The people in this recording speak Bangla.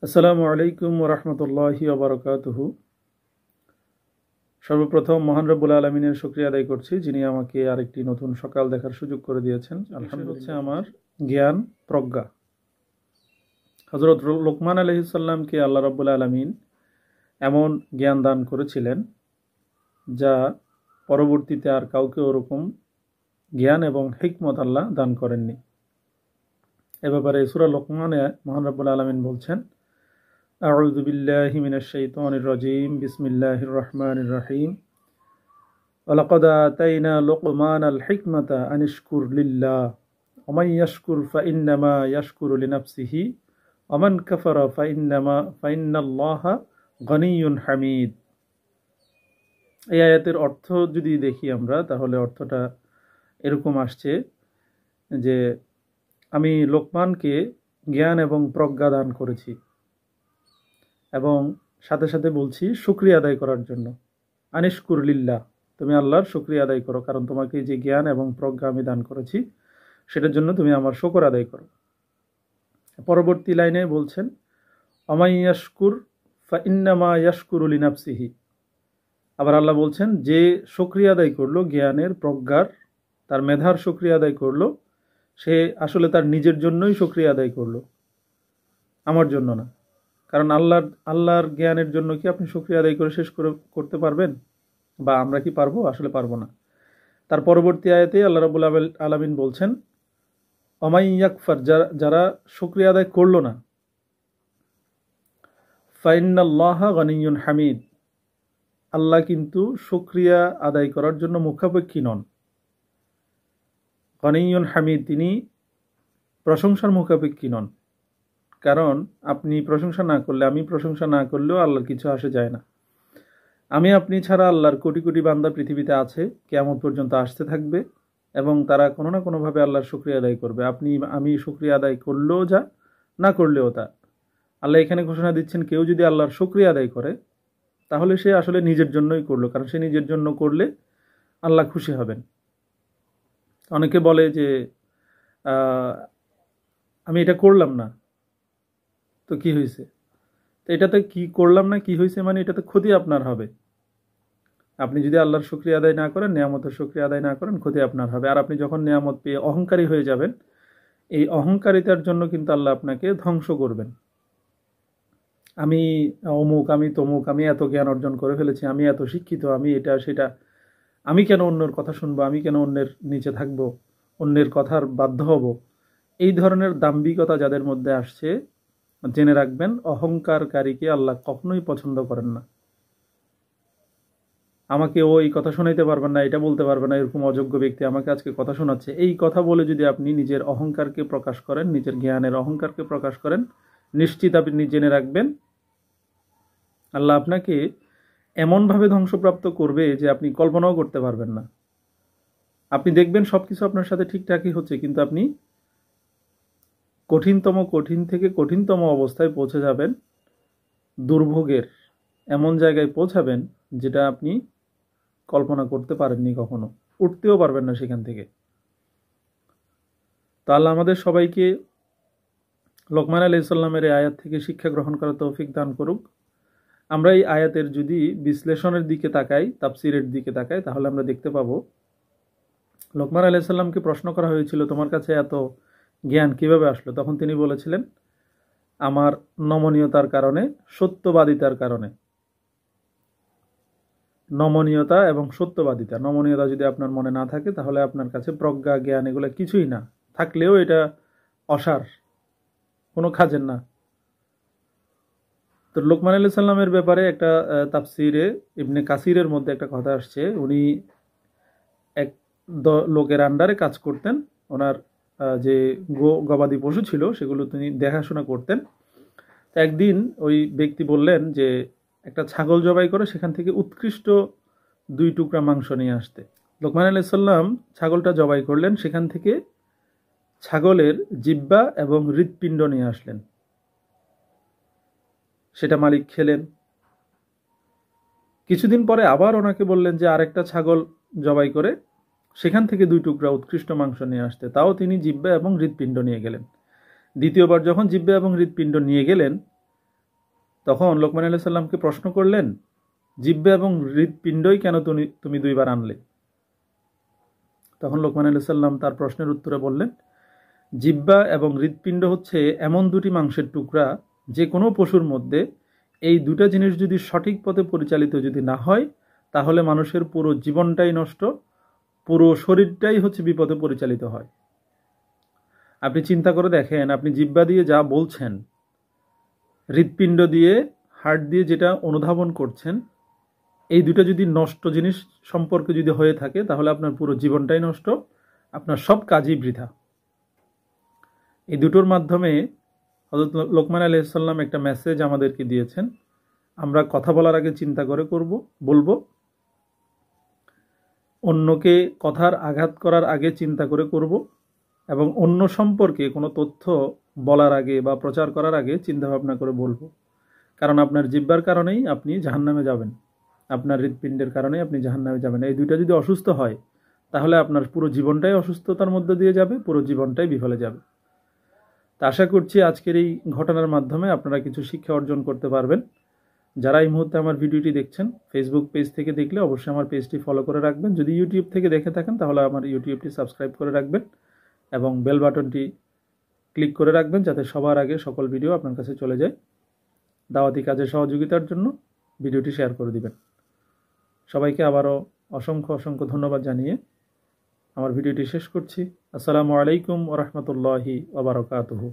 আসসালামু আলাইকুম ওয়া রাহমাতুল্লাহি ওয়া বারাকাতুহু। সর্বপ্রথম মহান রব্বুল আলামিনের শুকরিয়া আদায় করছি, যিনি আমাকে আরেকটি নতুন সকাল দেখার সুযোগ করে দিয়েছেন। আলহামদুলিল্লাহ। হচ্ছে আমার জ্ঞান প্রজ্ঞা। হযরত লোকমান আলাইহিস সালামকে আল্লাহ রাব্বুল আলামিন এমন জ্ঞান দান করেছিলেন যা পরবর্তীতে আর কাউকে ওরকম জ্ঞান এবং হিকমত আল্লাহ দান করেননি। এ ব্যাপারে সূরা লোকমানে মহান রব্বুল আলামিন বলছেন, আউযু বিল্লাহি মিনাশ শাইতানির রাজীম, বিসমিল্লাহির রহমানির রহিম। ওয়ালাকাদ আতাইনা লুকমানাল হিকমাতা আনিশকুর লিল্লাহ ওয়া মান ইয়াশকুর ফাইন্নামা ইয়াশকুরু লিনাফসিহি ওয়া মান কাফারা ফাইন্নাল্লাহা গনিয়্যুন হামিদ। এই আয়াতের অর্থ যদি দেখি আমরা, তাহলে অর্থটা এরকম আসছে যে আমি লোকমানকে জ্ঞান এবং প্রজ্ঞা দান করেছি, এবং সাথে সাথে বলছি শুকরিয়া আদায় করার জন্য। আনিশকুর লিল্লাহ, তুমি আল্লাহর শুকরিয়া আদায় করো, কারণ তোমাকে যে জ্ঞান এবং প্রজ্ঞা আমি দান করেছি সেটার জন্য তুমি আমার শুকর আদায় করো। পরবর্তী লাইনে বলছেন, অমাই ইয়াশকুর ফাইন্নামা ইয়াশকুরু লিনাফসিহি। আবার আল্লাহ বলছেন, যে শুকরিয়া আদায় করলো জ্ঞানের প্রজ্ঞার, তার মেধার শুকরিয়া আদায় করলো, সে আসলে তার নিজের জন্যই শুকরিয়া আদায় করলো, আমার জন্য না। কারণ আল্লাহর জ্ঞানের জন্য কি আপনি শুকরিয়া আদায় করে শেষ করতে পারবেন? বা আমরা কি পারবো? আসলে পারবো না। তার পরবর্তী আয়াতে আল্লাহ রাব্বুল আলামিন বলছেন, অমাই ইয়াকফার, যারা শুকরিয়া আদায় করলো না, ফাইন্নাল্লাহা গনিয়্যুন হামিদ, আল্লাহ কিন্তু শুকরিয়া আদায় করার জন্য মুখাপেক্ষী নন। গনিয়্যুন হামিদ, তিনি প্রশংসার মুখাপেক্ষী নন। কারণ আপনি প্রশংসা না করলে, আমি প্রশংসা না করলেও আল্লাহর কিছু আসে যায় না। আমি আপনি ছাড়া আল্লাহর কোটি কোটি বান্দা পৃথিবীতে আছে, কিয়ামত পর্যন্ত আসতে থাকবে, এবং তারা কোনো না কোনোভাবে আল্লাহর শুকরিয়া আদায় করবে। আমি শুকরিয়া আদায় করলেও যা, না করলেও তা। আল্লাহ এখানে ঘোষণা দিচ্ছেন, কেউ যদি আল্লাহর শুকরিয়া আদায় করে তাহলে সে আসলে নিজের জন্যই করলো, কারণ সে নিজের জন্য করলে আল্লাহ খুশি হবেন। অনেকে বলে যে আমি এটা করলাম না, তো কি হয়েছে? তো এটাতে কি করলাম না কি হয়েছে মানে এটাতে ক্ষতি আপনার হবে। আপনি যদি আল্লাহর শুকরিয়া আদায় না করেন, নিয়ামতের শুকরিয়া আদায় না করেন, ক্ষতি আপনার হবে। আর আপনি যখন নিয়ামত পেয়ে অহংকারী হয়ে যাবেন, এই অহংকারিতার জন্য কিন্তু আল্লাহ আপনাকে ধ্বংস করবেন। আমি অমুক, আমি তমুক, আমি এত জ্ঞান অর্জন করে ফেলেছি, আমি এত শিক্ষিত, আমি এটা সেটা, আমি কেন অন্যের কথা শুনবো, আমি কেন অন্যের নিচে থাকবো, অন্যের কথার বাধ্য হব, এই ধরনের দাম্ভিকতা যাদের মধ্যে আসছে, জেনে রাখবেন অহংকারকারীকে আল্লাহ কখনোই পছন্দ করেন না। আমাকে ও এই কথা শোনাইতে পারবেন না, এটা বলতে পারবেন না, এরকম অযোগ্য ব্যক্তি আমাকে আজকে কথা শোনাচ্ছে, এই কথা বলে যদি আপনি নিজের অহংকারকে প্রকাশ করেন, নিজের জ্ঞানের অহংকারকে প্রকাশ করেন, নিশ্চিত আপনি জেনে রাখবেন আল্লাহ আপনাকে এমনভাবে ধ্বংসপ্রাপ্ত করবে যে আপনি কল্পনাও করতে পারবেন না। আপনি দেখবেন সবকিছু আপনার সাথে ঠিকঠাকই হচ্ছে, কিন্তু আপনি কঠিন থেকে কঠিনতম অবস্থায় পৌঁছে যাবেন, দুর্ভোগের এমন জায়গায় পৌঁছাবেন যেটা আপনি কল্পনা করতে পারেননি, কখনো উঠতেও পারবেন না সেখান থেকে। তো আল্লাহ আমাদের সবাইকে লোকমান আলাইহিস সালামের এই আয়াত থেকে শিক্ষা গ্রহণ করার তৌফিক দান করুক। আমরা এই আয়াতের যদি বিশ্লেষণের দিকে তাকাই, তাফসিরের দিকে তাকাই, তাহলে আমরা দেখতে পাবো লোকমান আলাইহিস সালামকে প্রশ্ন করা হয়েছিল, তোমার কাছে এত জ্ঞান কিভাবে আসলো? তখন তিনি বলেছিলেন, আমার নমনীয়তার কারণে, সত্যবাদিতার কারণে। নমনীয়তা এবং সত্যবাদিতা। নমনীয়তা যদি আপনার মনে না থাকে, তাহলে আপনার কাছে প্রজ্ঞা, জ্ঞান এগুলো কিছুই না, থাকলেও এটা অসার, কোনো কাজের না। তো লোকমান আলাইহিস সালামের ব্যাপারে একটা তাফসিরে ইবনে কাসিরের মধ্যে একটা কথা আসছে। উনি এক লোকের আন্ডারে কাজ করতেন, ওনার যে গবাদি পশু ছিল সেগুলো তিনি দেখাশোনা করতেন। তো একদিন ওই ব্যক্তি বললেন যে একটা ছাগল জবাই করে সেখান থেকে উৎকৃষ্ট 2 টুকরা মাংস নিয়ে আসতে। লোকমান আলাইহিস সালাম ছাগলটা জবাই করলেন, সেখান থেকে ছাগলের জিহ্বা এবং হৃৎপিণ্ড নিয়ে আসলেন। সেটা মালিক খেলেন। কিছুদিন পরে আবার ওনাকে বললেন যে আরেকটা ছাগল জবাই করে সেখান থেকে 2 টুকরা উৎকৃষ্ট মাংস নিয়ে আসতে, তাও তিনি জিহ্বা এবং হৃৎপিণ্ড নিয়ে গেলেন। দ্বিতীয়বার যখন জিহ্বা এবং হৃৎপিণ্ড নিয়ে গেলেন, তখন লোকমান আলাইহিস সালামকে প্রশ্ন করলেন, জিহ্বা এবং হৃৎপিণ্ডই কেন তুমি দুইবার আনলে? তখন লোকমান আলাইহিস সালাম তার প্রশ্নের উত্তরে বললেন, জিহ্বা এবং হৃৎপিণ্ড হচ্ছে এমন দুটি মাংসের টুকরা, যে কোনো পশুর মধ্যে এই দুটা জিনিস যদি সঠিক পথে পরিচালিত যদি না হয়, তাহলে মানুষের পুরো জীবনটাই নষ্ট, পুরো শরীরটাই হচ্ছে বিপদে পরিচালিত হয়। আপনি চিন্তা করে দেখেন, আপনি জিহ্বা দিয়ে যা বলছেন, হৃৎপিণ্ড দিয়ে, হার্ট দিয়ে যেটা অনুধাবন করছেন, এই দুটো যদি নষ্ট জিনিস সম্পর্কে যদি হয়ে থাকে, তাহলে আপনার পুরো জীবনটাই নষ্ট, আপনার সব কাজই বৃথা। এই দুটোর মাধ্যমে হযরত লোকমান আলাইহিস সালাম একটা মেসেজ আমাদেরকে দিয়েছেন। আমরা কথা বলার আগে চিন্তা করে বলবো, অন্যকে কথার আঘাত করার আগে চিন্তা করে করব, এবং অন্য সম্পর্কে কোনো তথ্য বলার আগে বা প্রচার করার আগে চিন্তা ভাবনা করে বলবো। কারণ আপনার জিহ্বার কারণেই আপনি জাহান্নামে যাবেন, আপনার হৃৎপিণ্ডের কারণেই আপনি জাহান্নামে যাবেন। এই দুইটা যদি অসুস্থ হয়, তাহলে আপনার পুরো জীবনটাই অসুস্থতার মধ্যে দিয়ে যাবে, পুরো জীবনটাই বিফলে যাবে। তা আশা করছি আজকের এই ঘটনার মাধ্যমে আপনারা কিছু শিক্ষা অর্জন করতে পারবেন। যারা এই মুহূর্তে আমার ভিডিওটি দেখছেন, ফেসবুক পেজ থেকে দেখলে অবশ্যই আমার পেজটি ফলো করে রাখবেন। যদি ইউটিউব থেকে দেখে থাকেন, তাহলে আমার ইউটিউবটি সাবস্ক্রাইব করে রাখবেন এবং বেল বাটনটি ক্লিক করে রাখবেন, যাতে সবার আগে সকল ভিডিও আপনার কাছে চলে যায়। দাওয়াতি কাজে সহযোগিতার জন্য ভিডিওটি শেয়ার করে দিবেন। সবাইকে আবারও অসংখ্য অসংখ্য ধন্যবাদ জানিয়ে আমার ভিডিওটি শেষ করছি। আসসালামু আলাইকুম ওয়া রাহমাতুল্লাহি ওয়া বারাকাতুহু।